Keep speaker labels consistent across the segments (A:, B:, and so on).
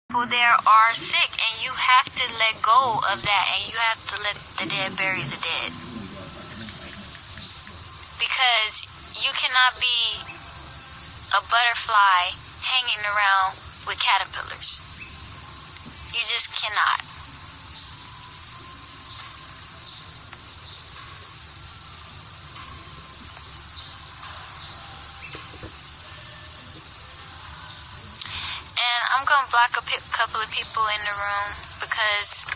A: People there are sick, and you have to let go of that, and you have to let the dead bury the dead. Because you cannot be a butterfly hanging around with caterpillars. You just cannot. And I'm going to block a couple of people in the room, because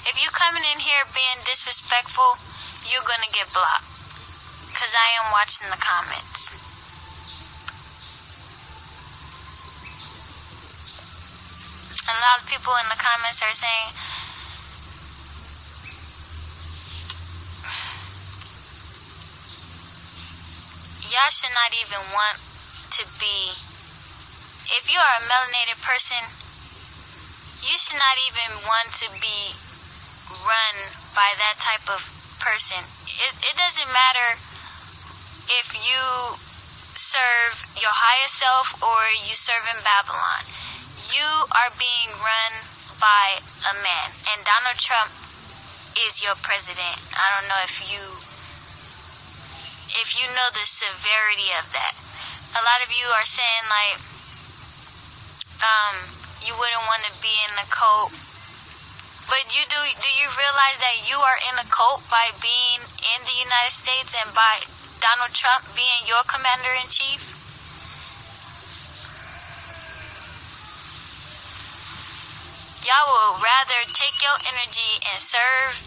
A: if you coming in here being disrespectful, you're going to get blocked. Because I am watching the comments. And a lot of people in the comments are saying, y'all should not even want to be, if you are a melanated person, you should not even want to be run by that type of person. It doesn't matter if you serve your highest self or you serve in Babylon. You are being run by a man, and Donald Trump is your president. I don't know if you know the severity of that. A lot of you are saying like, you wouldn't want to be in a cult. But do you realize that you are in a cult by being in the United States and by Donald Trump being your commander-in-chief? Y'all will rather take your energy and serve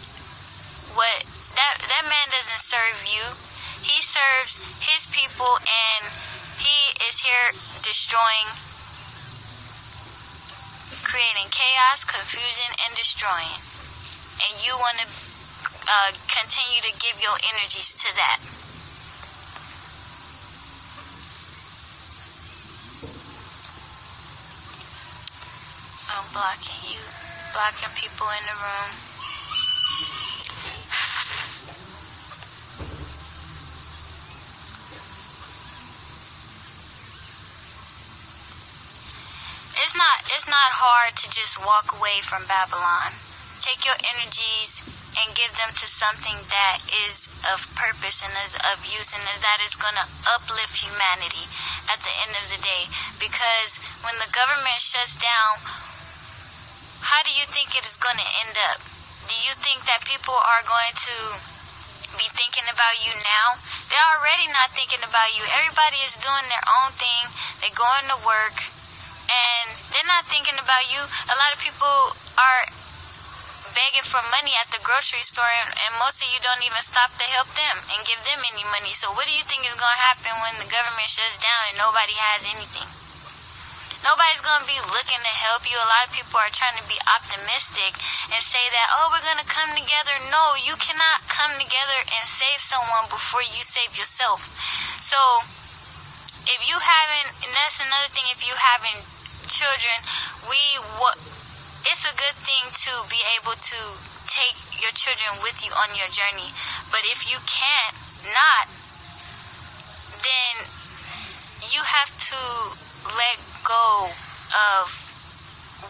A: what that man doesn't serve you. He serves his people, and he is here destroying, creating chaos, confusion, and destroying. And you want to continue to give your energies to that. I'm blocking you, blocking people in the room. It's not hard to just walk away from Babylon. Take your energies and give them to something that is of purpose and is of use, and that is going to uplift humanity at the end of the day. Because when the government shuts down, how do you think it is going to end up? Do you think that people are going to be thinking about you now? They're already not thinking about you. Everybody is doing their own thing. They're going to work, and they're not thinking about you. A lot of people are begging for money at the grocery store, and most of you don't even stop to help them and give them any money. So what do you think is going to happen when the government shuts down and nobody has anything? Nobody's going to be looking to help you. A lot of people are trying to be optimistic and say that, oh, we're going to come together. No, you cannot come together and save someone before you save yourself. So if you haven't, and that's another thing, if you haven't children, it's a good thing to be able to take your children with you on your journey. But if you can't not, then you have to let go of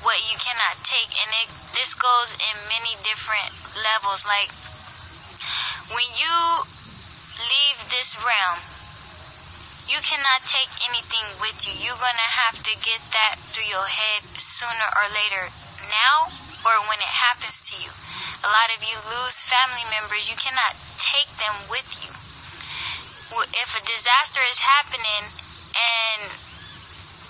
A: what you cannot take. And this goes in many different levels. Like, when you leave this realm, you cannot take anything with you. You're going to have to get that through your head sooner or later, now or when it happens to you. A lot of you lose family members. You cannot take them with you. If a disaster is happening and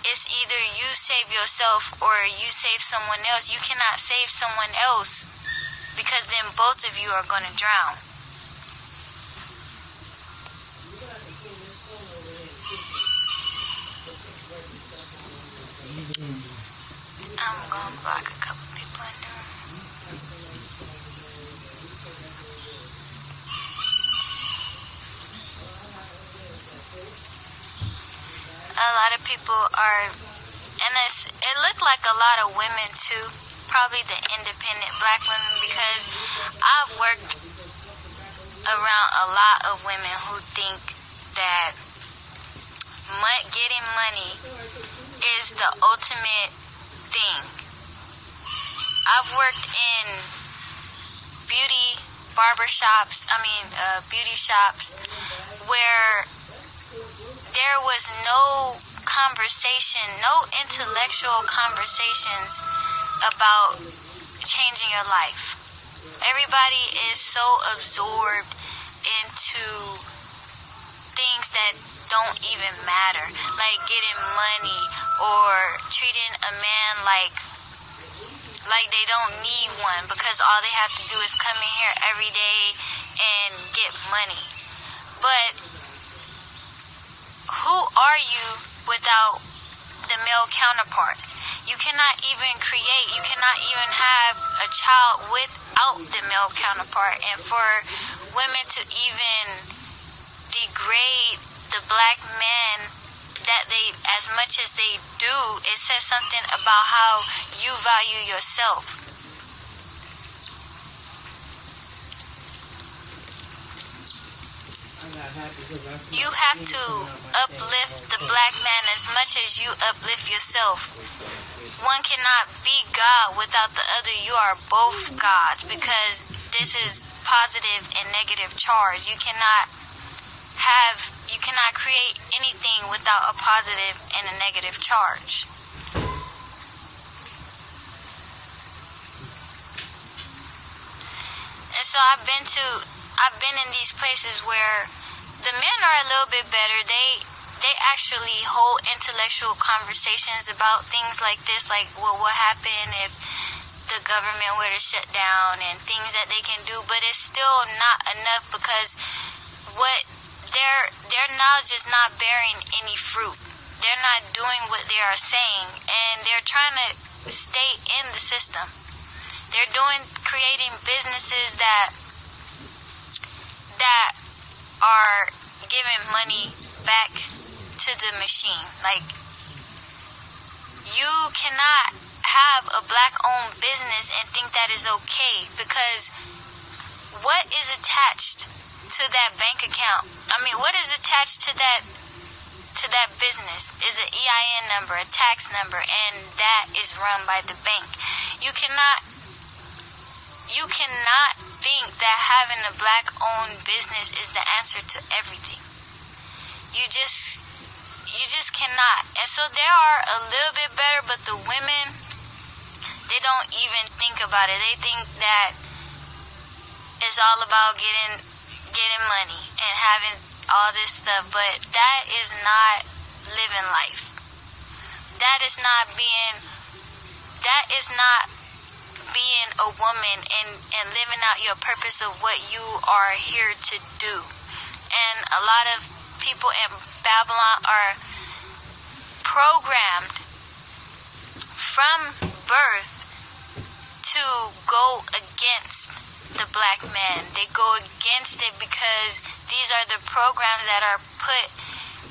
A: it's either you save yourself or you save someone else, you cannot save someone else, because then both of you are going to drown. I'm going to block a couple people in the room. A lot of people are, and it looked like a lot of women too, probably the independent black women, because I've worked around a lot of women who think that getting money is is the ultimate thing. I've worked in beauty shops where there was no conversation, no intellectual conversations about changing your life. Everybody is so absorbed into things that don't even matter, like getting money or treating a man like they don't need one because all they have to do is come in here every day and get money. But who are you without the male counterpart? You cannot even create, you cannot even have a child without the male counterpart. And for women to even degrade the black man that they, as much as they do, it says something about how you value yourself. You have to uplift the black man as much as you uplift yourself. One cannot be God without the other. You are both gods, because this is positive and negative charge. You cannot create anything without a positive and a negative charge. And so I've been in these places where the men are a little bit better. They actually hold intellectual conversations about things like this, like, well, what happened if the government were to shut down, and things that they can do. But it's still not enough, because what their knowledge is not bearing any fruit. They're not doing what they are saying, and they're trying to stay in the system. They're creating businesses that are giving money back to the machine. Like, you cannot have a black-owned business and think that is okay, because what is attached to that bank account? What is attached to that business is an EIN number, a tax number, and that is run by the bank. You cannot think that having a black-owned business is the answer to everything. You just cannot. And so they are a little bit better, but the women, they don't even think about it. They think that it's all about getting money and having all this stuff, but that is not living life. That is not being a woman and living out your purpose of what you are here to do. And a lot of people in Babylon are programmed from birth to go against the black man. They go against it because these are the programs that are put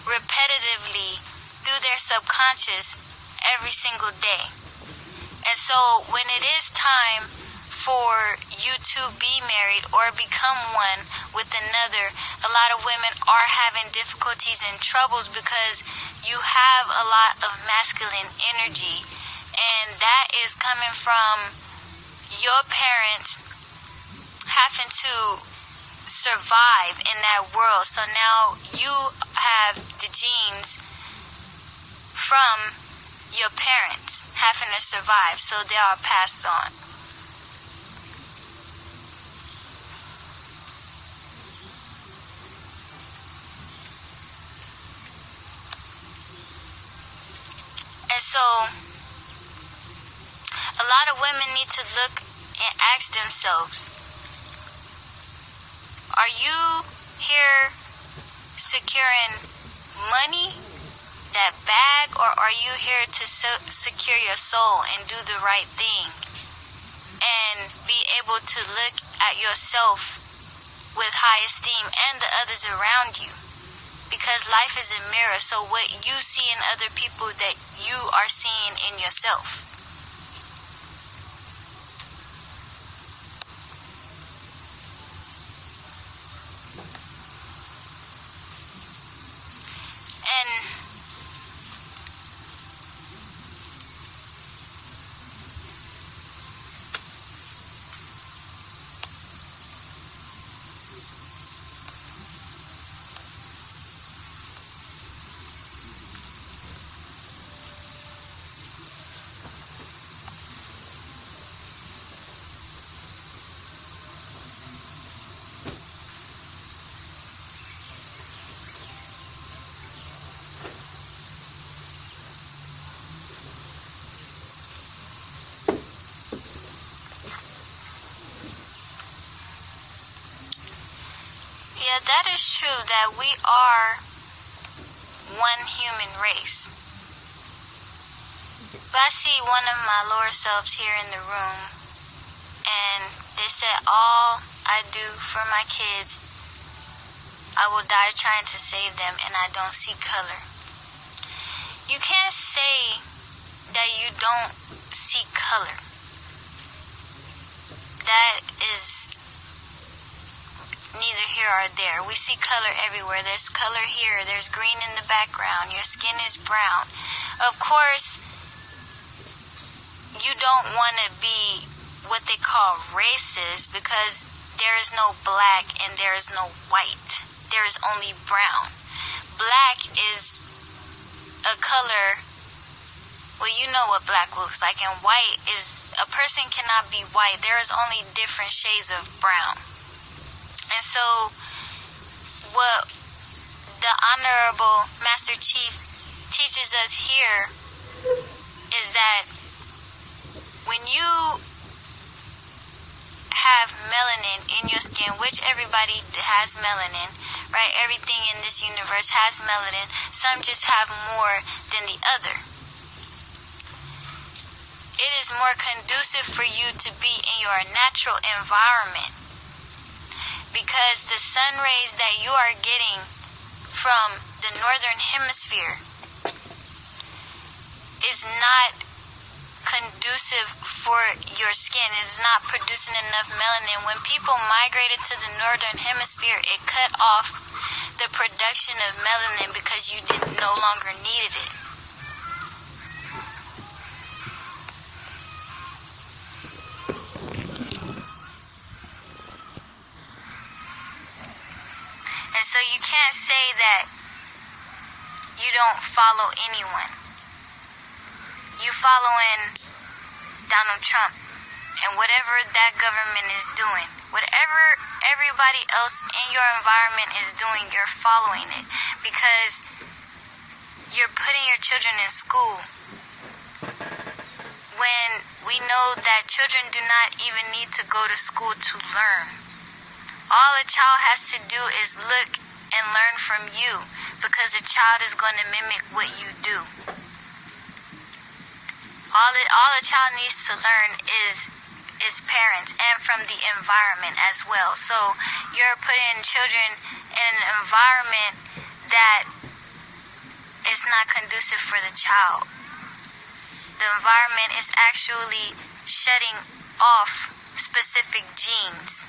A: repetitively through their subconscious every single day. And so when it is time for you to be married or become one with another, a lot of women are having difficulties and troubles because you have a lot of masculine energy, and that is coming from your parents having to survive in that world. So now you have the genes from your parents having to survive, so they are passed on. And so a lot of women need to look and ask themselves, are you here securing money, that bag, or are you here to secure your soul and do the right thing and be able to look at yourself with high esteem and the others around you? Because life is a mirror, so what you see in other people, that you are seeing in yourself. Yeah, that is true, that we are one human race. But I see one of my lower selves here in the room, and they said, all I do for my kids, I will die trying to save them, and I don't see color. You can't say that you don't see color. That is neither here or there. We see color everywhere. There's color here. There's green in the background. Your skin is brown. Of course, you don't want to be what they call racist, because there is no black and there is no white. There is only brown. Black is a color, well, you know what black looks like, and white is, a person cannot be white. There is only different shades of brown. And so what the Honorable Master Chief teaches us here is that when you have melanin in your skin, which everybody has melanin, right? Everything in this universe has melanin. Some just have more than the other. It is more conducive for you to be in your natural environment, because the sun rays that you are getting from the northern hemisphere is not conducive for your skin. It is not producing enough melanin. When people migrated to the northern hemisphere, it cut off the production of melanin because you no longer needed it. And so you can't say that you don't follow anyone. You following Donald Trump and whatever that government is doing, whatever everybody else in your environment is doing, you're following it, because you're putting your children in school when we know that children do not even need to go to school to learn. All a child has to do is look and learn from you, because a child is going to mimic what you do. All a child needs to learn is parents, and from the environment as well. So you're putting children in an environment that is not conducive for the child. The environment is actually shutting off specific genes.